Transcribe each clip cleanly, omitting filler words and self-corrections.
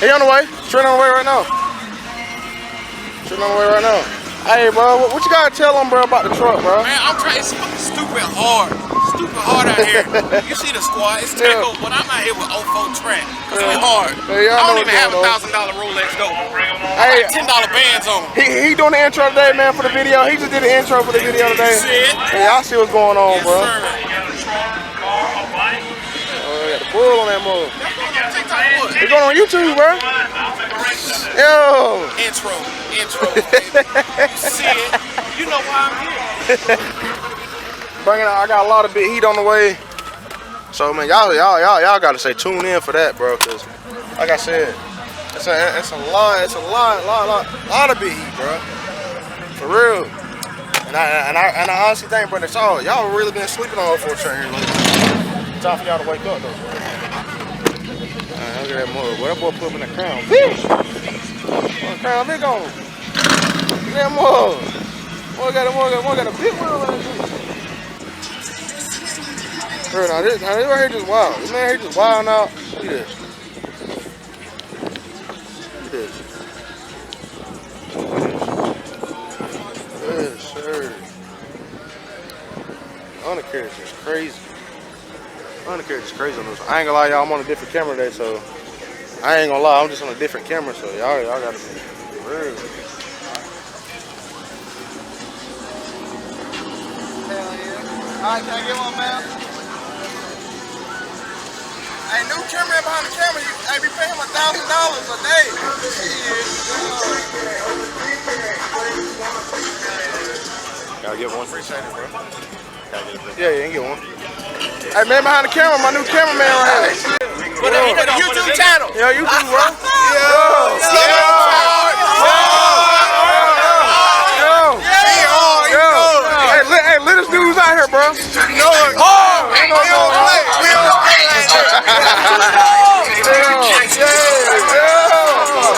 He on the way. Straight on the way right now. Straight on the way right now. Hey, bro, what you gotta tell them, bro, about the truck, bro? Man, I'm trying. It's fucking stupid hard. Stupid hard out here. You see the squad, it's tackle, but I'm out here with 04 track. Cause it's hard. I don't even have a $1,000 Rolex though. Hey, like $10 bands on. He doing the intro today, man, for the video. He just did the intro for the video today. See it? Hey, y'all see what's going on, Yes, bro. Sir. Oh, got the bull on that move. It's going on YouTube, bro. Yo. Intro. See it? You know why I'm here. Bringing out, I got a lot of big heat on the way. So man, y'all gotta say tune in for that, bro. Cause like I said, it's a lot of big heat, bro. For real. And I honestly think, bro, that's all. Y'all really been sleeping on 04 train here lately. Time for y'all to wake up though. Alright, look at that mother. Boy, that boy put up in that crown. Bitch! What crown big on? Look at that mother. Boy got a big wheel on that. Bro, now this right here just wild. This man here just wild out. Look at this. Look at this. Yes, sir. Undercarriage is crazy. Undercarriage is crazy on this. I ain't gonna lie, y'all. I'm on a different camera today, so I ain't gonna lie. I'm just on a different camera, so y'all gotta be real. Hell yeah. Alright, can I get one, man? Hey, new cameraman behind the camera, I be paying him $1,000 a day. Gotta get one. Appreciate it, bro. Yeah, you can get one. Hey, man behind the camera, my new cameraman right here. What up? YouTube channel. Yeah, YouTube, bro. Hey, let us dudes out here, bro. You know it. We don't play. We don't play like that.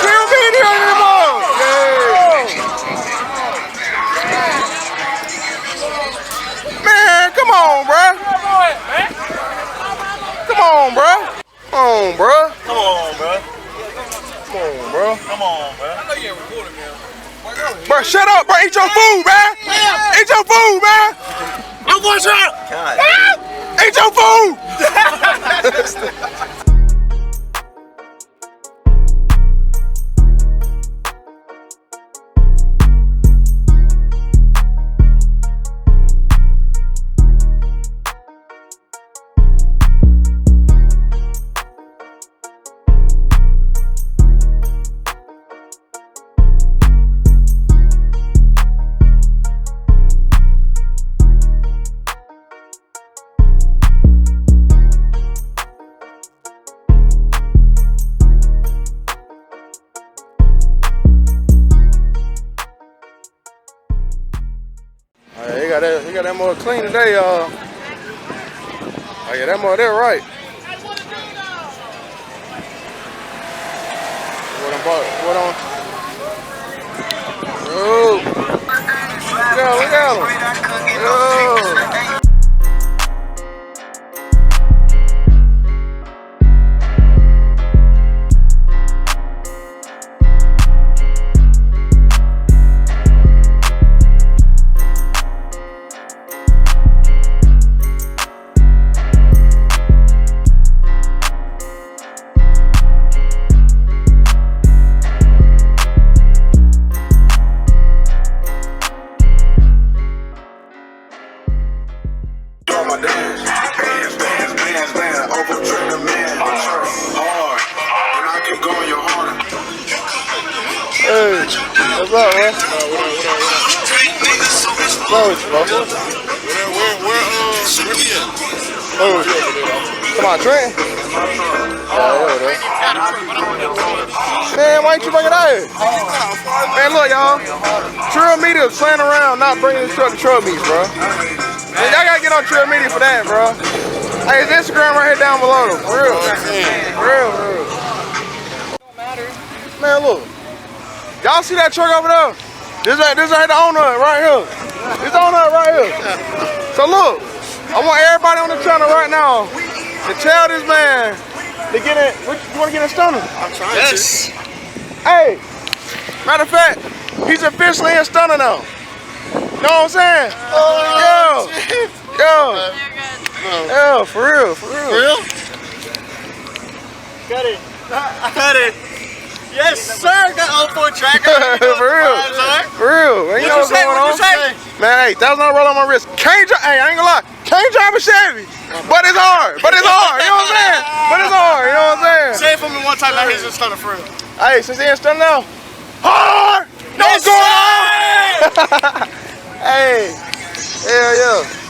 Still being here anymore. Man, come on, bro. Come on, bro. Come on, bro. Come on, bro. Come on, bro. Come on, bro. I know you ain't recording, man. Bro, shut up, bro. Eat your food, man. Eat your food, man. I'm going to try. Eat your food. He got that more clean today, y'all. Oh yeah, that more there right. What on? Oh, look at him. Oh. Hey, what's up, man? Where he at? Oh, come on, Trent. Man, why ain't you bring it out here? Man, look, y'all. Trail media is playing around, not bringing this truck to trail meets, bro. Man, y'all gotta get on trail media for that, bro. Hey, his Instagram right here down below. For real. For real. Man, look. Y'all see that truck over there? This ain't the owner right here. This owner right here. So look, I want everybody on the channel right now to tell this man to get in. You want to get in stunner? I'm trying to. Hey, matter of fact, he's officially in stunner now. Know what I'm saying? Yo, for real. For real? Cut it. Cut it. Yes, sir. Got 04 tracker. For real. Man, you know what's going on? Man, hey, $1,000 roll on my wrist. Can't drive. Hey, I ain't gonna lie. Can't drive a Chevy, but it's hard. You know what I'm saying? But it's hard. You know what I'm saying? Say it for me one time. Like he's in stunner for real. Hey, since he in stunner now, hard. Know what's going on? Hey, hell yeah.